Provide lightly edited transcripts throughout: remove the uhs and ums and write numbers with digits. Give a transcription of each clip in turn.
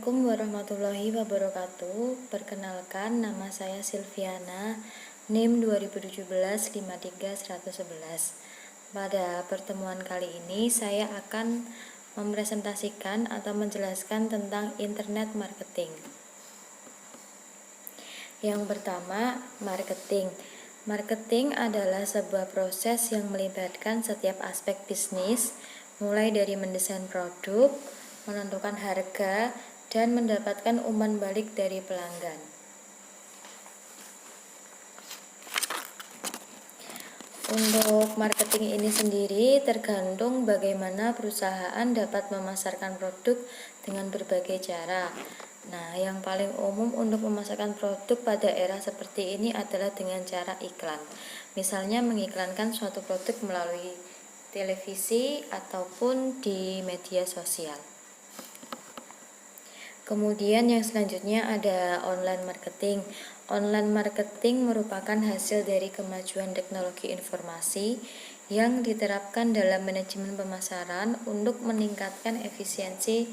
Assalamualaikum warahmatullahi wabarakatuh. Perkenalkan, nama saya Silviana, NIM 2017-53111. Pada pertemuan kali ini saya akan mempresentasikan atau menjelaskan tentang internet marketing. Yang pertama, marketing. Marketing adalah sebuah proses yang melibatkan setiap aspek bisnis, mulai dari mendesain produk, menentukan harga, dan mendapatkan umpan balik dari pelanggan. Untuk marketing ini sendiri tergantung bagaimana perusahaan dapat memasarkan produk dengan berbagai cara. Nah, yang paling umum untuk memasarkan produk pada era seperti ini adalah dengan cara iklan. Misalnya mengiklankan suatu produk melalui televisi ataupun di media sosial. Kemudian yang selanjutnya ada online marketing. Online marketing merupakan hasil dari kemajuan teknologi informasi yang diterapkan dalam manajemen pemasaran untuk meningkatkan efisiensi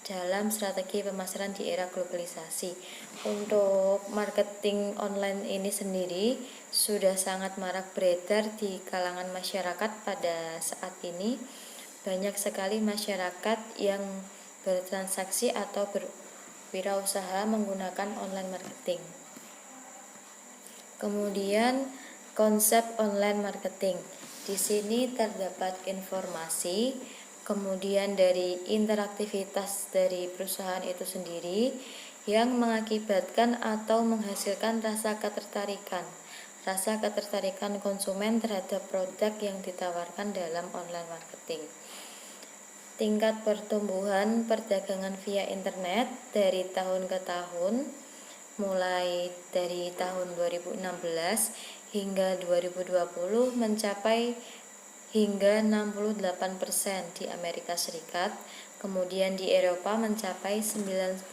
dalam strategi pemasaran di era globalisasi. Untuk marketing online ini sendiri sudah sangat marak beredar di kalangan masyarakat pada saat ini. Banyak sekali masyarakat yang bertransaksi atau berwirausaha menggunakan online marketing. Kemudian konsep online marketing. Di sini terdapat informasi, kemudian dari interaktivitas dari perusahaan itu sendiri yang mengakibatkan atau menghasilkan rasa ketertarikan konsumen terhadap produk yang ditawarkan dalam online marketing. Tingkat pertumbuhan perdagangan via internet dari tahun ke tahun, mulai dari tahun 2016 hingga 2020 mencapai hingga 68% di Amerika Serikat, kemudian di Eropa mencapai 91%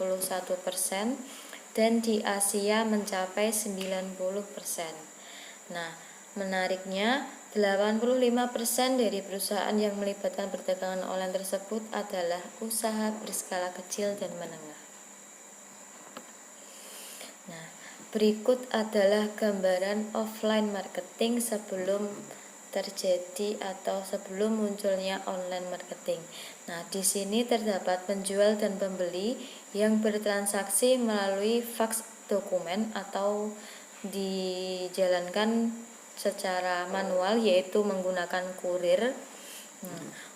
dan di Asia mencapai 90%. Nah, menariknya 85% dari perusahaan yang melibatkan perdagangan online tersebut adalah usaha berskala kecil dan menengah. Nah, berikut adalah gambaran offline marketing sebelum terjadi atau sebelum munculnya online marketing. Nah, di sini terdapat penjual dan pembeli yang bertransaksi melalui fax dokumen atau dijalankan secara manual, yaitu menggunakan kurir.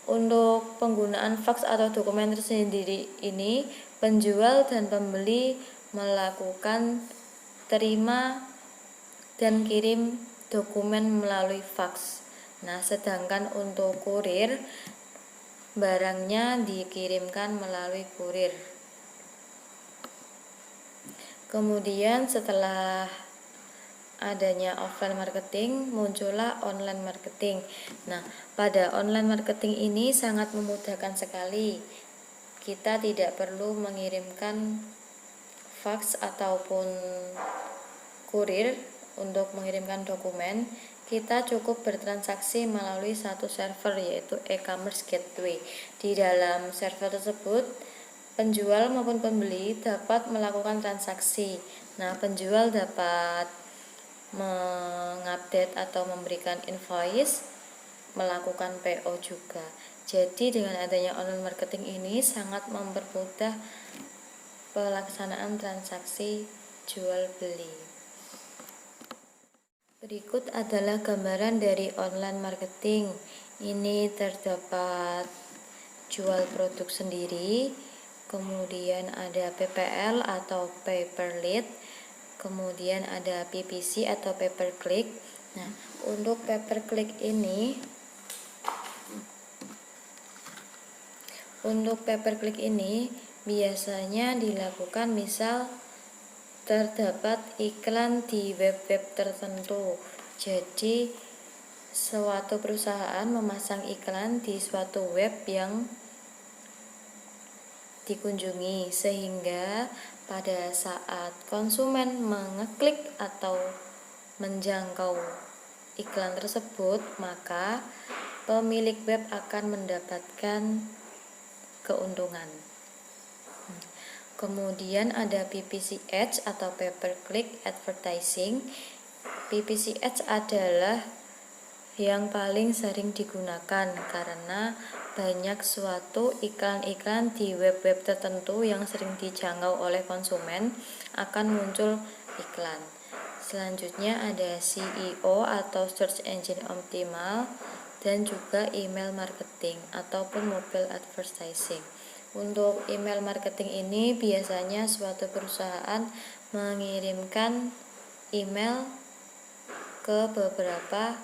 Untuk penggunaan fax atau dokumen tersendiri ini, penjual dan pembeli melakukan terima dan kirim dokumen melalui fax. Nah, sedangkan untuk kurir, barangnya dikirimkan melalui kurir. Kemudian setelah adanya offline marketing, muncullah online marketing. Nah, pada online marketing ini sangat memudahkan sekali. Kita tidak perlu mengirimkan fax ataupun kurir untuk mengirimkan dokumen. Kita cukup bertransaksi melalui satu server, yaitu e-commerce gateway. Di dalam server tersebut, penjual maupun pembeli dapat melakukan transaksi. Nah, penjual dapat mengupdate atau memberikan invoice, melakukan PO juga. Jadi dengan adanya online marketing ini sangat mempermudah pelaksanaan transaksi jual beli. Berikut adalah gambaran dari online marketing. Ini terdapat jual produk sendiri, kemudian ada PPL atau pay per lead, kemudian ada PPC atau pay per click. Nah, untuk pay per click ini biasanya dilakukan misal terdapat iklan di web-web tertentu. Jadi suatu perusahaan memasang iklan di suatu web yang dikunjungi, sehingga pada saat konsumen mengeklik atau menjangkau iklan tersebut, maka pemilik web akan mendapatkan keuntungan. Kemudian ada PPC Ads atau pay per click advertising. PPC Ads adalah yang paling sering digunakan karena banyak suatu iklan-iklan di web-web tertentu yang sering dijangkau oleh konsumen akan muncul iklan. Selanjutnya ada SEO atau Search Engine Optimal dan juga email marketing ataupun mobile advertising. Untuk email marketing ini biasanya suatu perusahaan mengirimkan email ke beberapa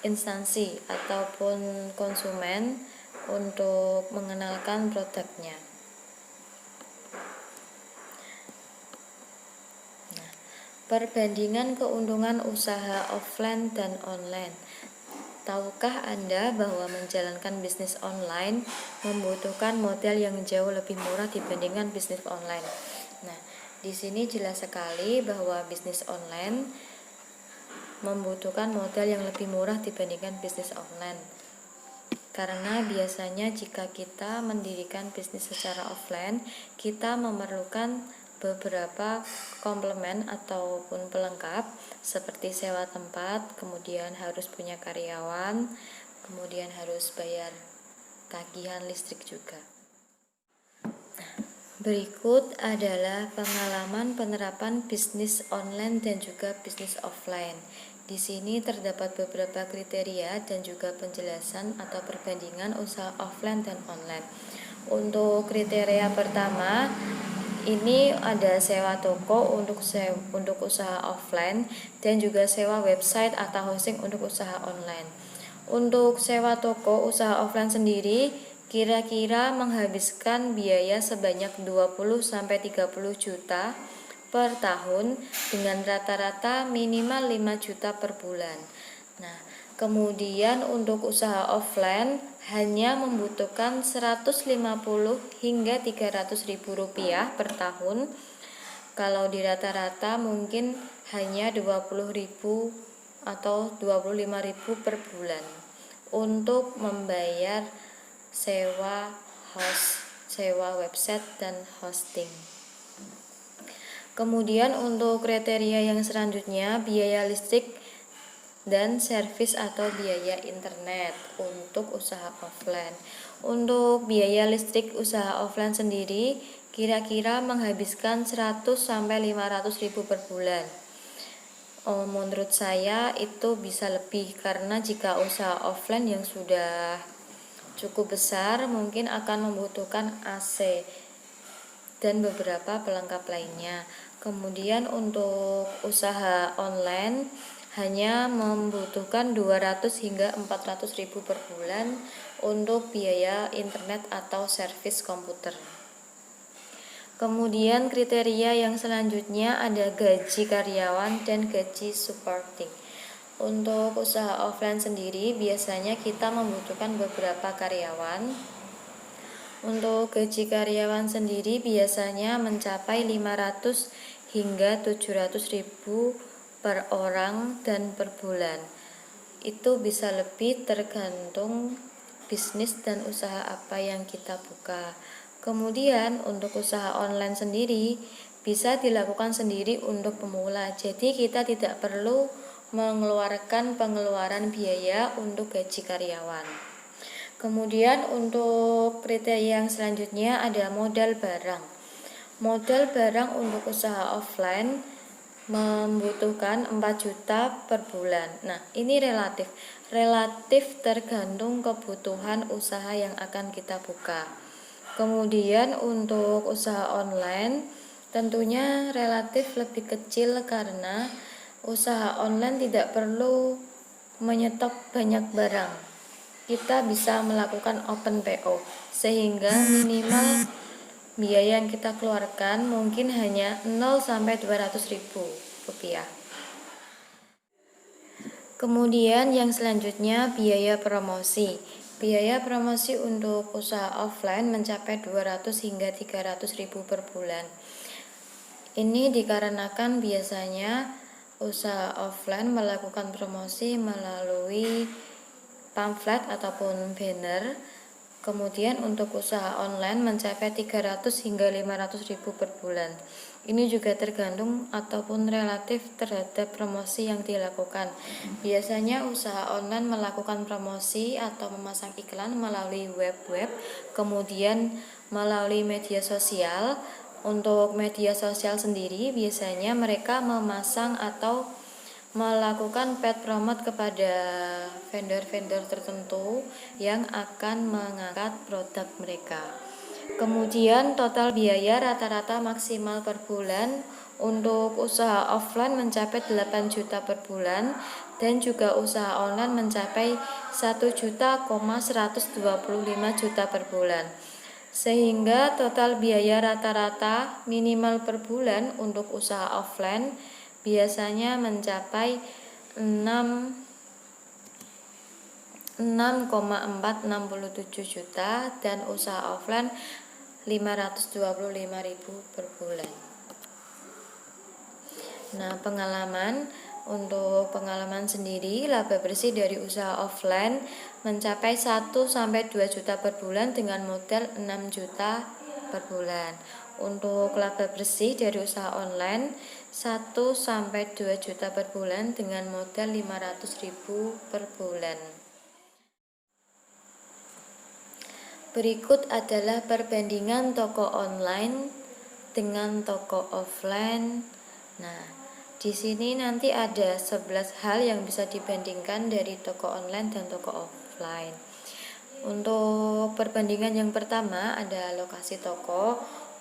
instansi ataupun konsumen untuk mengenalkan produknya. Nah, perbandingan keuntungan usaha offline dan online. Tahukah Anda bahwa menjalankan bisnis online membutuhkan modal yang jauh lebih murah dibandingkan bisnis online? Nah, di sini jelas sekali bahwa bisnis online membutuhkan modal yang lebih murah dibandingkan bisnis offline. Karena biasanya jika kita mendirikan bisnis secara offline, kita memerlukan beberapa komplement ataupun pelengkap seperti sewa tempat, kemudian harus punya karyawan, kemudian harus bayar tagihan listrik juga. Berikut adalah pengalaman penerapan bisnis online dan juga bisnis offline. Di sini terdapat beberapa kriteria dan juga penjelasan atau perbandingan usaha offline dan online. Untuk kriteria pertama, ini ada sewa toko untuk usaha offline dan juga sewa website atau hosting untuk usaha online. Untuk sewa toko usaha offline sendiri kira-kira menghabiskan biaya sebanyak 20-30 juta per tahun dengan rata-rata minimal 5 juta per bulan. Nah, kemudian untuk usaha offline hanya membutuhkan 150 hingga 300 ribu rupiah per tahun. Kalau di rata-rata mungkin hanya 20 ribu atau 25 ribu per bulan untuk membayar sewa website dan hosting. Kemudian untuk kriteria yang selanjutnya, biaya listrik dan servis atau biaya internet untuk usaha offline. Untuk biaya listrik usaha offline sendiri kira-kira menghabiskan 100-500 ribu per bulan. Menurut saya itu bisa lebih karena jika usaha offline yang sudah cukup besar mungkin akan membutuhkan AC dan beberapa pelengkap lainnya. Kemudian untuk usaha online hanya membutuhkan 200 hingga 400 ribu per bulan untuk biaya internet atau servis komputer. Kemudian kriteria yang selanjutnya ada gaji karyawan dan gaji supporting. Untuk usaha offline sendiri biasanya kita membutuhkan beberapa karyawan. Untuk gaji karyawan sendiri biasanya mencapai 500 hingga 700 ribu per orang dan per bulan. Itu bisa lebih tergantung bisnis dan usaha apa yang kita buka. Kemudian untuk usaha online sendiri bisa dilakukan sendiri untuk pemula. Jadi kita tidak perlu mengeluarkan pengeluaran biaya untuk gaji karyawan. Kemudian untuk kriteria yang selanjutnya ada modal barang. Modal barang untuk usaha offline membutuhkan 4 juta per bulan. Nah, ini relatif tergantung kebutuhan usaha yang akan kita buka. Kemudian untuk usaha online tentunya relatif lebih kecil karena usaha online tidak perlu menyetok banyak barang. Kita bisa melakukan open PO sehingga minimal biaya yang kita keluarkan mungkin hanya 0-200 ribu rupiah. Kemudian yang selanjutnya biaya promosi. Biaya promosi untuk usaha offline mencapai 200 hingga 300 ribu per bulan. Ini dikarenakan biasanya usaha offline melakukan promosi melalui pamflet ataupun banner, Kemudian untuk usaha online mencapai 300 hingga 500 ribu per bulan. Ini juga tergantung ataupun relatif terhadap promosi yang dilakukan. Biasanya usaha online melakukan promosi atau memasang iklan melalui web, kemudian melalui media sosial. Untuk media sosial sendiri biasanya mereka memasang atau melakukan paid promote kepada vendor-vendor tertentu yang akan mengangkat produk mereka. Kemudian total biaya rata-rata maksimal per bulan untuk usaha offline mencapai 8 juta per bulan dan juga usaha online mencapai 1.125 juta per bulan. Sehingga total biaya rata-rata minimal per bulan untuk usaha offline biasanya mencapai 6,467 juta dan usaha offline 525.000 per bulan. Nah, untuk pengalaman sendiri, laba bersih dari usaha offline mencapai 1-2 juta per bulan dengan modal 6 juta per bulan. Untuk laba bersih dari usaha online 1-2 juta per bulan dengan modal 500.000 per bulan. Berikut adalah perbandingan toko online dengan toko offline. Nah, di sini nanti ada 11 hal yang bisa dibandingkan dari toko online dan toko offline. Untuk perbandingan yang pertama ada lokasi toko.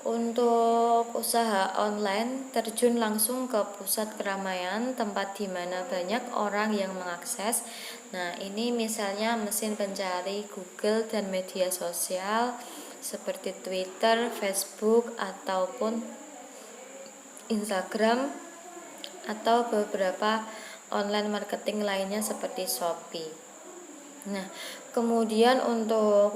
Untuk usaha online terjun langsung ke pusat keramaian, tempat di mana banyak orang yang mengakses. Nah, ini misalnya mesin pencari Google dan media sosial seperti Twitter, Facebook, ataupun Instagram, atau beberapa online marketing lainnya seperti Shopee. Nah, kemudian untuk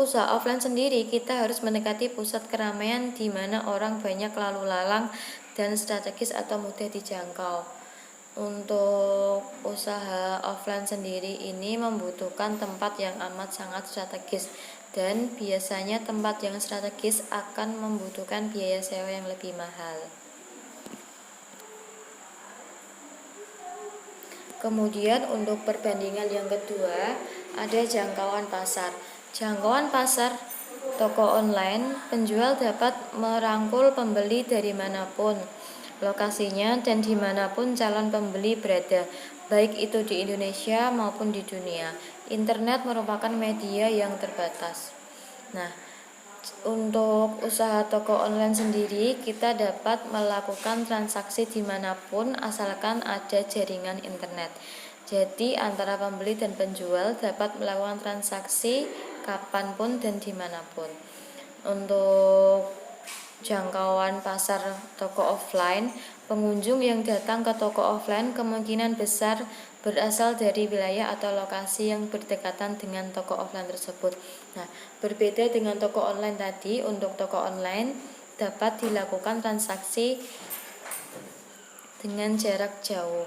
usaha offline sendiri kita harus mendekati pusat keramaian di mana orang banyak lalu lalang dan strategis atau mudah dijangkau. Untuk usaha offline sendiri ini membutuhkan tempat yang amat sangat strategis dan biasanya tempat yang strategis akan membutuhkan biaya sewa yang lebih mahal. Kemudian untuk perbandingan yang kedua ada jangkauan pasar. Jangkauan pasar toko online, penjual dapat merangkul pembeli dari manapun lokasinya dan dimanapun calon pembeli berada, baik itu di Indonesia maupun di dunia. Internet merupakan media yang terbatas. Nah, untuk usaha toko online sendiri, kita dapat melakukan transaksi dimanapun asalkan ada jaringan internet. Jadi antara pembeli dan penjual dapat melakukan transaksi kapanpun dan dimanapun. Untuk jangkauan pasar toko offline, pengunjung yang datang ke toko offline kemungkinan besar berasal dari wilayah atau lokasi yang berdekatan dengan toko offline tersebut. Nah, berbeda dengan toko online tadi, untuk toko online dapat dilakukan transaksi dengan jarak jauh.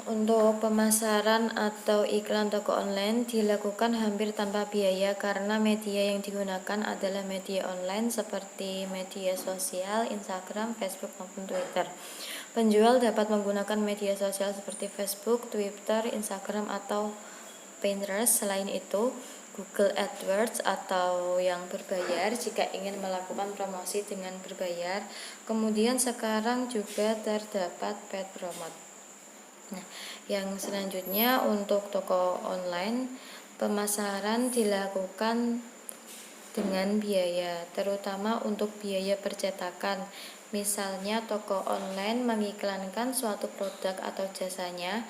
Untuk pemasaran atau iklan toko online dilakukan hampir tanpa biaya karena media yang digunakan adalah media online seperti media sosial, Instagram, Facebook, maupun Twitter. Penjual dapat menggunakan media sosial seperti Facebook, Twitter, Instagram, atau Pinterest. Selain itu, Google AdWords atau yang berbayar jika ingin melakukan promosi dengan berbayar. Kemudian sekarang juga terdapat paid promote. Nah, yang selanjutnya untuk toko online, pemasaran dilakukan dengan biaya, terutama untuk biaya percetakan. Misalnya toko online mengiklankan suatu produk atau jasanya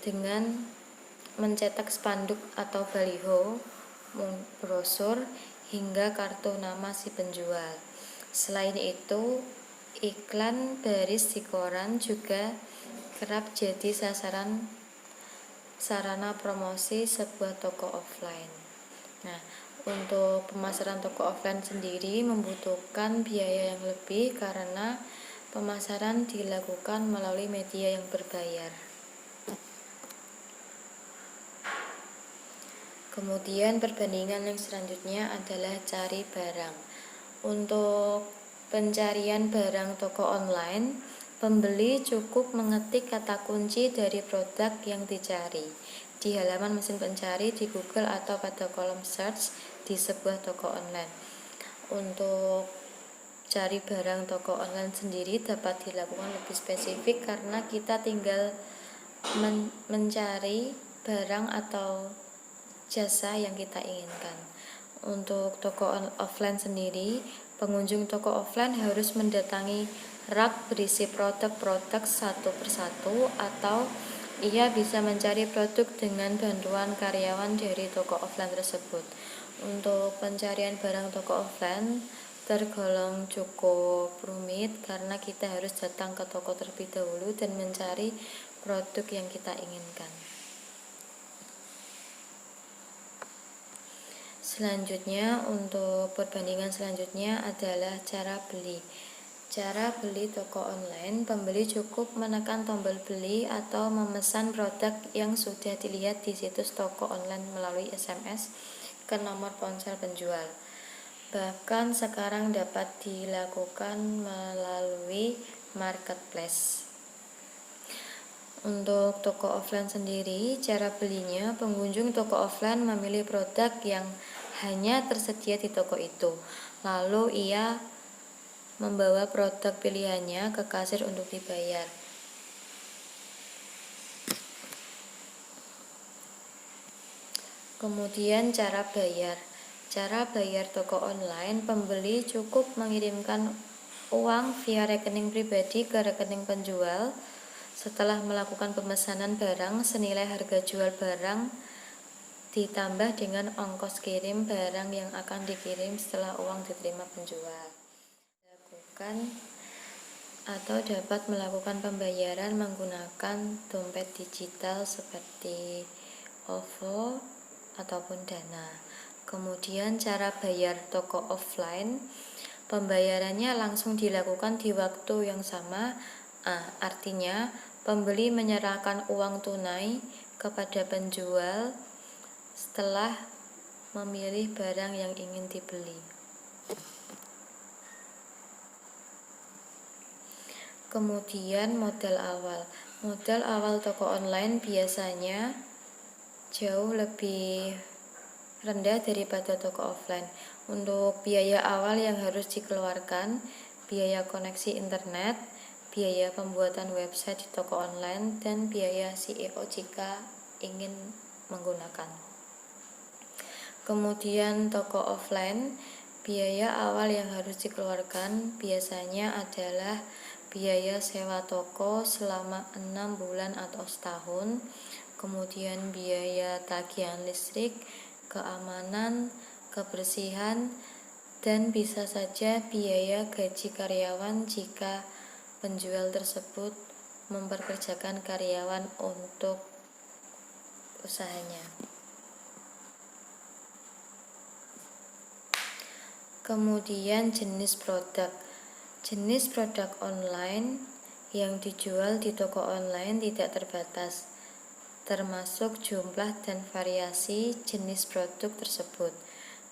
dengan mencetak spanduk atau baliho, brosur, hingga kartu nama si penjual. Selain itu, iklan baris di koran juga kerap jadi sarana promosi sebuah toko offline. Nah, Untuk pemasaran toko offline sendiri membutuhkan biaya yang lebih karena pemasaran dilakukan melalui media yang berbayar. Kemudian perbandingan yang selanjutnya adalah cari barang. Untuk pencarian barang toko online, pembeli cukup mengetik kata kunci dari produk yang dicari di halaman mesin pencari di Google atau pada kolom search di sebuah toko online. Untuk cari barang toko online sendiri dapat dilakukan lebih spesifik karena kita tinggal mencari barang atau jasa yang kita inginkan. Untuk toko offline sendiri, pengunjung toko offline harus mendatangi rak berisi produk-produk satu persatu atau ia bisa mencari produk dengan bantuan karyawan dari toko offline tersebut. Untuk pencarian barang toko offline tergolong cukup rumit karena kita harus datang ke toko terlebih dahulu dan mencari produk yang kita inginkan. Selanjutnya, untuk perbandingan selanjutnya adalah cara beli. Cara beli toko online, pembeli cukup menekan tombol beli atau memesan produk yang sudah dilihat di situs toko online melalui SMS ke nomor ponsel penjual. Bahkan sekarang dapat dilakukan melalui marketplace. Untuk toko offline sendiri, cara belinya, pengunjung toko offline memilih produk yang hanya tersedia di toko itu. Lalu ia membawa produk pilihannya ke kasir untuk dibayar. Kemudian cara bayar. Cara bayar toko online, pembeli cukup mengirimkan uang via rekening pribadi ke rekening penjual. Setelah melakukan pemesanan barang senilai harga jual barang ditambah dengan ongkos kirim barang yang akan dikirim setelah uang diterima penjual. Lakukan atau dapat melakukan pembayaran menggunakan dompet digital seperti OVO ataupun Dana. Kemudian cara bayar toko offline, pembayarannya langsung dilakukan di waktu yang sama. Artinya pembeli menyerahkan uang tunai kepada penjual setelah memilih barang yang ingin dibeli. Kemudian modal awal. Modal awal toko online biasanya jauh lebih rendah daripada toko offline. Untuk biaya awal yang harus dikeluarkan, biaya koneksi internet, biaya pembuatan website di toko online, dan biaya SEO jika ingin menggunakan. Kemudian toko offline, biaya awal yang harus dikeluarkan biasanya adalah biaya sewa toko selama 6 bulan atau setahun, kemudian biaya tagihan listrik, keamanan, kebersihan, dan bisa saja biaya gaji karyawan jika penjual tersebut memperkerjakan karyawan untuk usahanya. Kemudian jenis produk. Jenis produk online yang dijual di toko online tidak terbatas, termasuk jumlah dan variasi jenis produk tersebut.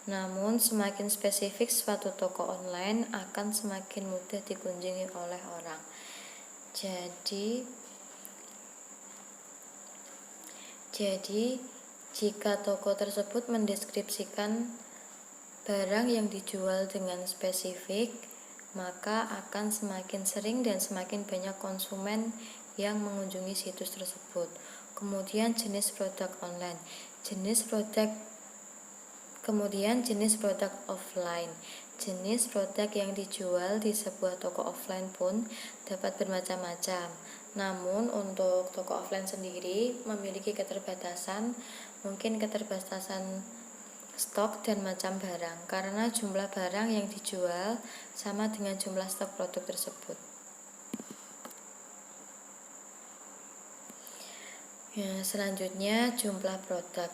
Namun, semakin spesifik suatu toko online akan semakin mudah dikunjungi oleh orang. Jadi jika toko tersebut mendeskripsikan barang yang dijual dengan spesifik, maka akan semakin sering dan semakin banyak konsumen yang mengunjungi situs tersebut. Kemudian jenis produk online, jenis produk offline. Jenis produk yang dijual di sebuah toko offline pun dapat bermacam-macam. Namun untuk toko offline sendiri memiliki keterbatasan, mungkin keterbatasan stok dan macam barang, karena jumlah barang yang dijual sama dengan jumlah stok produk tersebut. Selanjutnya jumlah produk.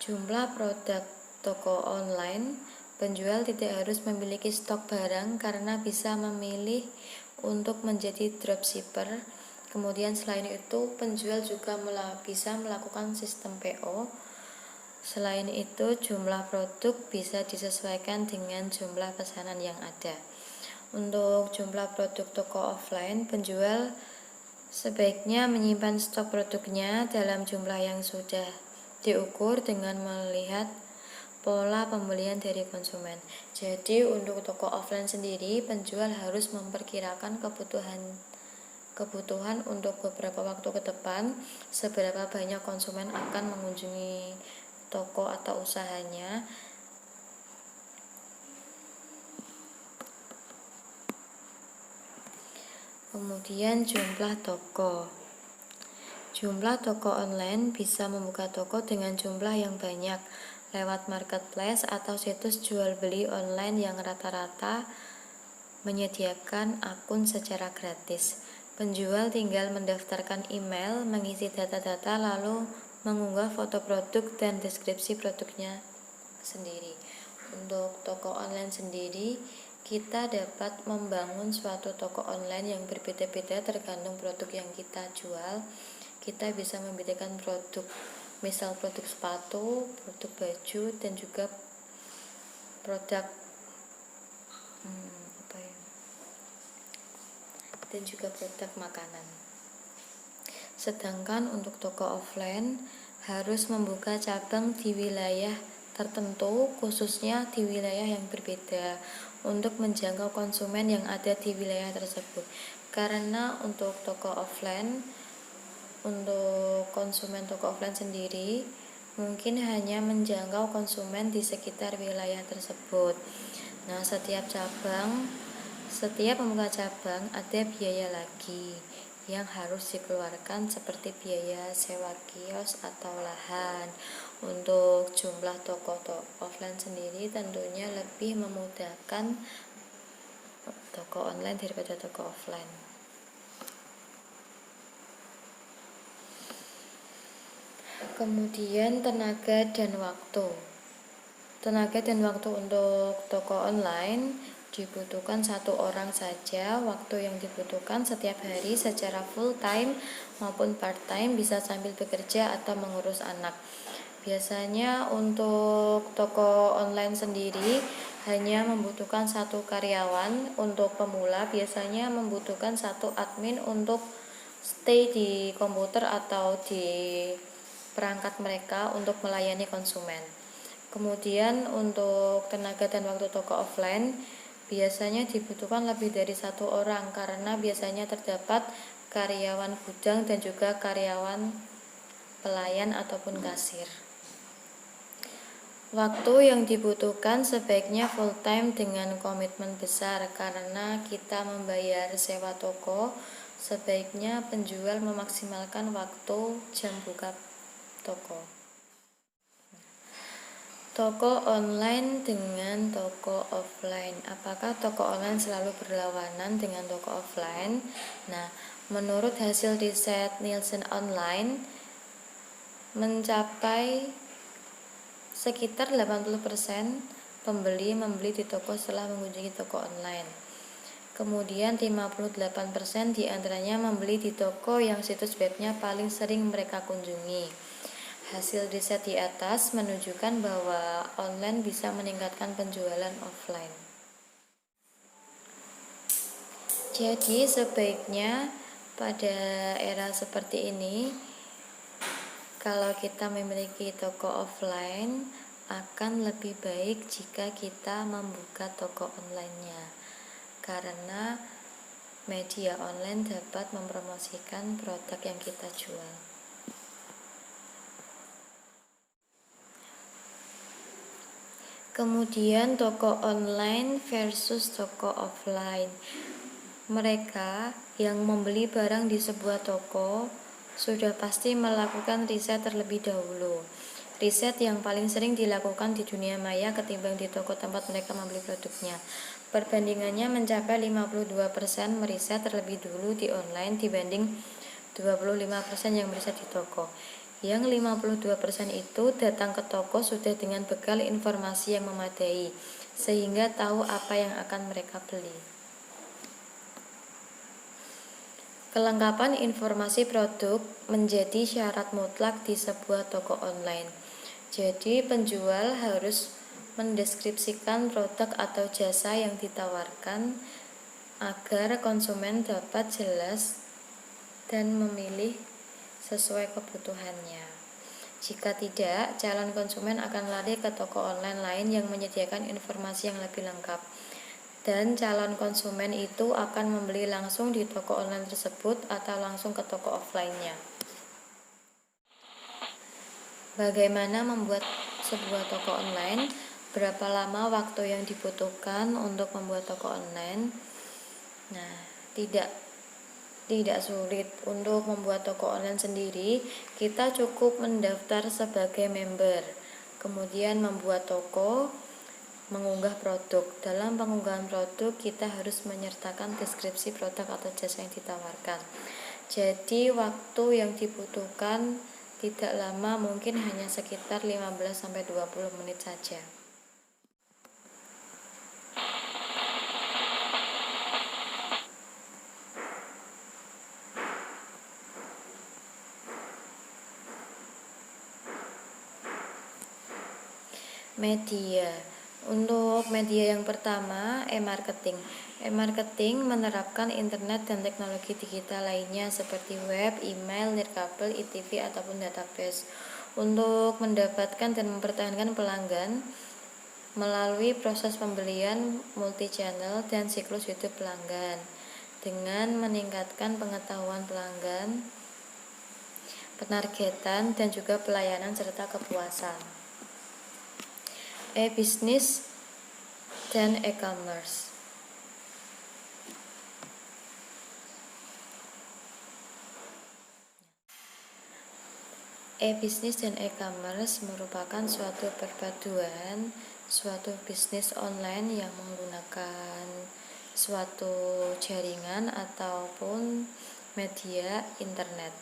Jumlah produk toko online, penjual tidak harus memiliki stok barang karena bisa memilih untuk menjadi dropshipper. Kemudian selain itu, penjual juga bisa melakukan sistem PO. Selain itu, jumlah produk bisa disesuaikan dengan jumlah pesanan yang ada. Untuk jumlah produk toko offline, penjual sebaiknya menyimpan stok produknya dalam jumlah yang sudah diukur dengan melihat pola pembelian dari konsumen. Jadi untuk toko offline sendiri, penjual harus memperkirakan kebutuhan untuk beberapa waktu ke depan, seberapa banyak konsumen akan mengunjungi toko atau usahanya. Kemudian jumlah toko. Jumlah toko online bisa membuka toko dengan jumlah yang banyak lewat marketplace atau situs jual beli online yang rata-rata menyediakan akun secara gratis. Penjual tinggal mendaftarkan email, mengisi data-data, lalu mengunggah foto produk dan deskripsi produknya sendiri. Untuk toko online sendiri, kita dapat membangun suatu toko online yang berbeda-beda tergantung produk yang kita jual. Kita bisa membedakan produk, misal produk sepatu, produk baju, dan juga produk makanan. Sedangkan untuk toko offline harus membuka cabang di wilayah tertentu, khususnya di wilayah yang berbeda, untuk menjangkau konsumen yang ada di wilayah tersebut. Karena untuk konsumen toko offline sendiri mungkin hanya menjangkau konsumen di sekitar wilayah tersebut. Nah, setiap membuka cabang ada biaya lagi yang harus dikeluarkan, seperti biaya sewa kios atau lahan. Untuk jumlah toko offline sendiri tentunya lebih memudahkan toko online daripada toko offline. Kemudian tenaga dan waktu. Tenaga dan waktu untuk toko online dibutuhkan 1 orang saja. Waktu yang dibutuhkan setiap hari secara full time maupun part time, bisa sambil bekerja atau mengurus anak. Biasanya untuk toko online sendiri hanya membutuhkan 1 karyawan. Untuk pemula biasanya membutuhkan 1 admin untuk stay di komputer atau di perangkat mereka untuk melayani konsumen. Kemudian untuk tenaga dan waktu toko offline biasanya dibutuhkan lebih dari 1 orang karena biasanya terdapat karyawan gudang dan juga karyawan pelayan ataupun kasir. Waktu yang dibutuhkan sebaiknya full time dengan komitmen besar, karena kita membayar sewa toko. Sebaiknya penjual memaksimalkan waktu jam buka toko. Toko online dengan toko offline. Apakah toko online selalu berlawanan dengan toko offline? Nah, menurut hasil riset Nielsen online, mencapai sekitar 80% pembeli membeli di toko setelah mengunjungi toko online. Kemudian 58% diantaranya membeli di toko yang situs webnya paling sering mereka kunjungi. Hasil riset di atas menunjukkan bahwa online bisa meningkatkan penjualan offline. Jadi sebaiknya pada era seperti ini, kalau kita memiliki toko offline, akan lebih baik jika kita membuka toko online-nya, karena media online dapat mempromosikan produk yang kita jual. Kemudian toko online versus toko offline. Mereka yang membeli barang di sebuah toko sudah pasti melakukan riset terlebih dahulu. Riset yang paling sering dilakukan di dunia maya ketimbang di toko tempat mereka membeli produknya. Perbandingannya mencapai 52% meriset terlebih dulu di online dibanding 25% yang meriset di toko. Yang 52% itu datang ke toko sudah dengan bekal informasi yang memadai, sehingga tahu apa yang akan mereka beli. Kelengkapan informasi produk menjadi syarat mutlak di sebuah toko online. Jadi penjual harus mendeskripsikan produk atau jasa yang ditawarkan agar konsumen dapat jelas dan memilih sesuai kebutuhannya. Jika tidak, calon konsumen akan lari ke toko online lain yang menyediakan informasi yang lebih lengkap. Dan calon konsumen itu akan membeli langsung di toko online tersebut atau langsung ke toko offline-nya. Bagaimana membuat sebuah toko online? Berapa lama waktu yang dibutuhkan untuk membuat toko online? Nah, tidak sulit. Untuk membuat toko online sendiri, kita cukup mendaftar sebagai member, kemudian membuat toko, mengunggah produk. Dalam pengunggahan produk, kita harus menyertakan deskripsi produk atau jasa yang ditawarkan. Jadi waktu yang dibutuhkan tidak lama, mungkin hanya sekitar 15-20 menit saja. Media. Untuk media yang pertama, e-marketing. E-marketing menerapkan internet dan teknologi digital lainnya seperti web, email, nirkabel, e-TV, ataupun database untuk mendapatkan dan mempertahankan pelanggan melalui proses pembelian multi-channel dan siklus hidup pelanggan dengan meningkatkan pengetahuan pelanggan, penargetan, dan juga pelayanan serta kepuasan. E-bisnis dan e-commerce. E-bisnis dan e-commerce merupakan suatu perpaduan suatu bisnis online yang menggunakan suatu jaringan ataupun media internet.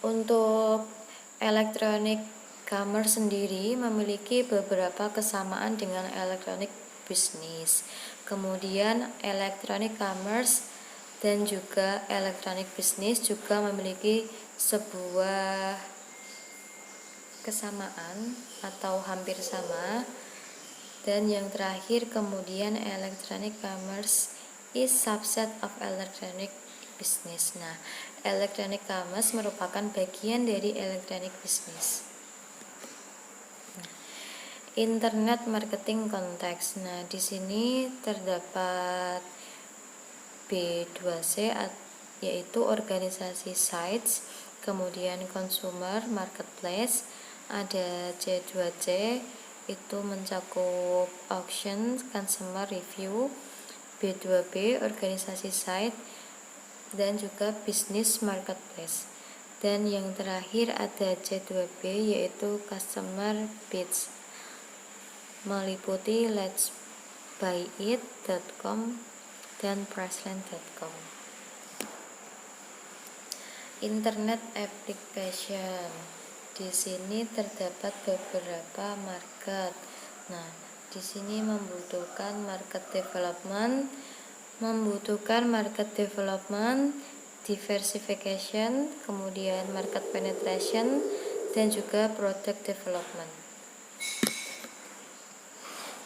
Untuk elektronik commerce sendiri memiliki beberapa kesamaan dengan elektronik bisnis. Kemudian elektronik commerce dan juga elektronik bisnis juga memiliki sebuah kesamaan atau hampir sama. Dan yang terakhir, kemudian electronic commerce is subset of electronic business. Nah, electronic commerce merupakan bagian dari electronic business. Internet marketing konteks. Nah, di sini terdapat B2C yaitu organisasi sites, kemudian consumer marketplace, ada C2C itu mencakup auction, consumer review, B2B organisasi site, dan juga business marketplace. Dan yang terakhir ada C2B yaitu customer bids, meliputi letsbuyit.com dan priceline.com. Internet application. Di sini terdapat beberapa market. Nah, di sini membutuhkan market development, diversification, kemudian market penetration, dan juga product development.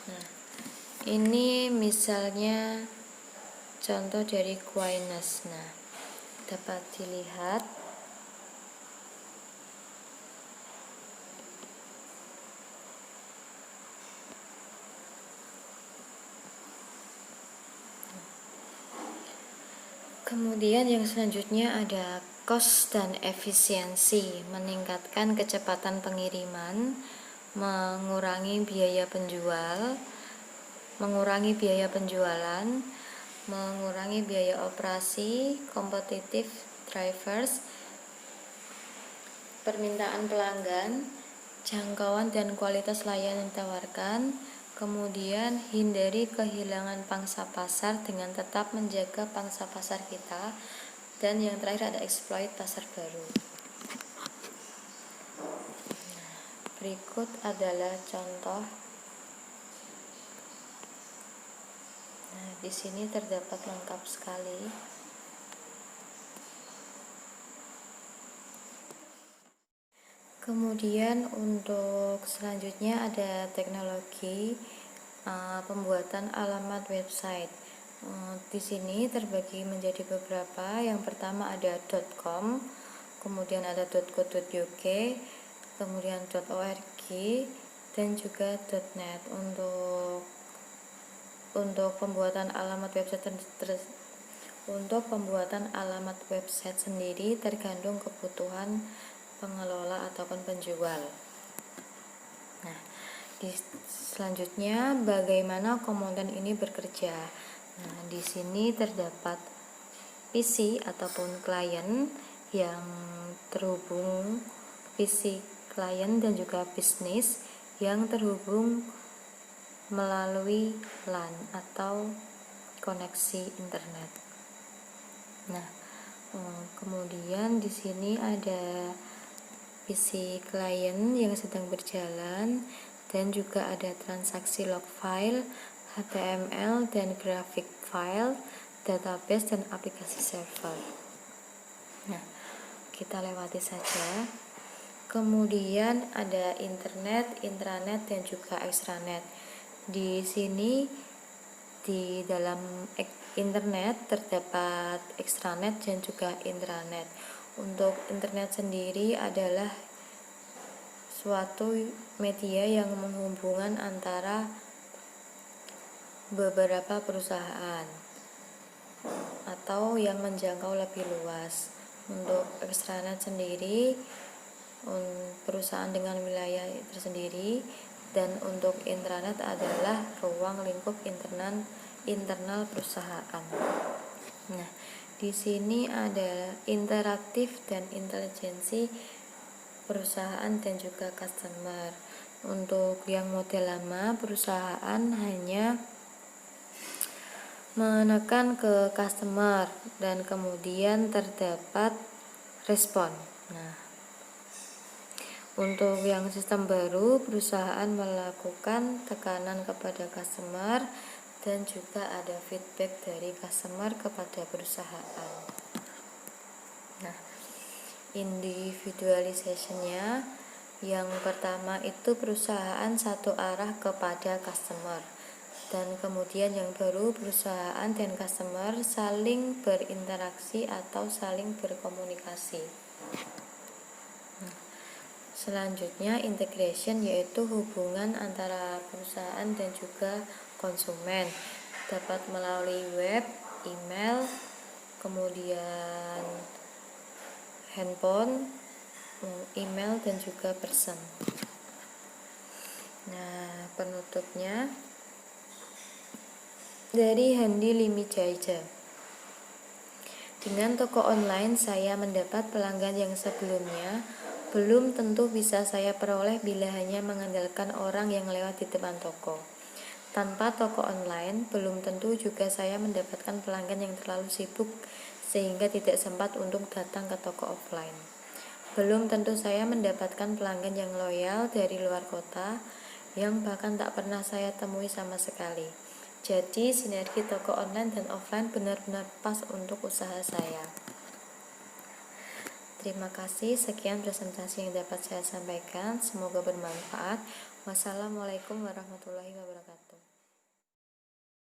Nah, ini misalnya contoh dari Qainas. Nah, dapat dilihat kemudian yang selanjutnya ada cost dan efisiensi, meningkatkan kecepatan pengiriman, mengurangi biaya penjualan, mengurangi biaya operasi, kompetitif drivers, permintaan pelanggan, jangkauan dan kualitas layanan yang ditawarkan, kemudian hindari kehilangan pangsa pasar dengan tetap menjaga pangsa pasar kita, Dan yang terakhir ada exploit pasar baru. Berikut adalah contoh. Nah, di sini terdapat lengkap sekali. Kemudian untuk selanjutnya ada teknologi pembuatan alamat website. Di sini terbagi menjadi beberapa. Yang pertama ada .com, kemudian ada .co.uk, kemudian .org, dan juga .net. Untuk pembuatan alamat website sendiri tergantung kebutuhan pengelola ataupun penjual. Nah, selanjutnya bagaimana komponen ini bekerja. Nah, di sini terdapat PC ataupun klien yang terhubung, PC klien dan juga bisnis yang terhubung melalui LAN atau koneksi internet. Nah, kemudian di sini ada PC klien yang sedang berjalan dan juga ada transaksi log file, HTML dan graphic file, database dan aplikasi server. Nah, kita lewati saja. Kemudian ada internet, intranet dan juga extranet. Di sini di dalam internet terdapat extranet dan juga intranet. Untuk internet sendiri adalah suatu media yang menghubungkan antara beberapa perusahaan atau yang menjangkau lebih luas. Untuk extranet sendiri perusahaan dengan wilayah tersendiri, dan untuk intranet adalah ruang lingkup internal perusahaan. Nah, di sini ada interaktif dan intelijensi perusahaan dan juga customer. Untuk yang model lama, perusahaan hanya menekan ke customer dan kemudian terdapat respon. Nah, untuk yang sistem baru, perusahaan melakukan tekanan kepada customer dan juga ada feedback dari customer kepada perusahaan. Nah, individualisasinya yang pertama itu perusahaan satu arah kepada customer, dan kemudian yang baru perusahaan dan customer saling berinteraksi atau saling berkomunikasi. Selanjutnya integration, yaitu hubungan antara perusahaan dan juga konsumen, dapat melalui web, email, kemudian handphone, email dan juga person. Nah, penutupnya dari Handi Limijaija. Dengan toko online saya mendapat pelanggan yang sebelumnya belum tentu bisa saya peroleh bila hanya mengandalkan orang yang lewat di depan toko. Tanpa toko online, belum tentu juga saya mendapatkan pelanggan yang terlalu sibuk sehingga tidak sempat untuk datang ke toko offline. Belum tentu saya mendapatkan pelanggan yang loyal dari luar kota, yang bahkan tak pernah saya temui sama sekali. Jadi, sinergi toko online dan offline benar-benar pas untuk usaha saya. Terima kasih, sekian presentasi yang dapat saya sampaikan. Semoga bermanfaat. Wassalamualaikum warahmatullahi wabarakatuh.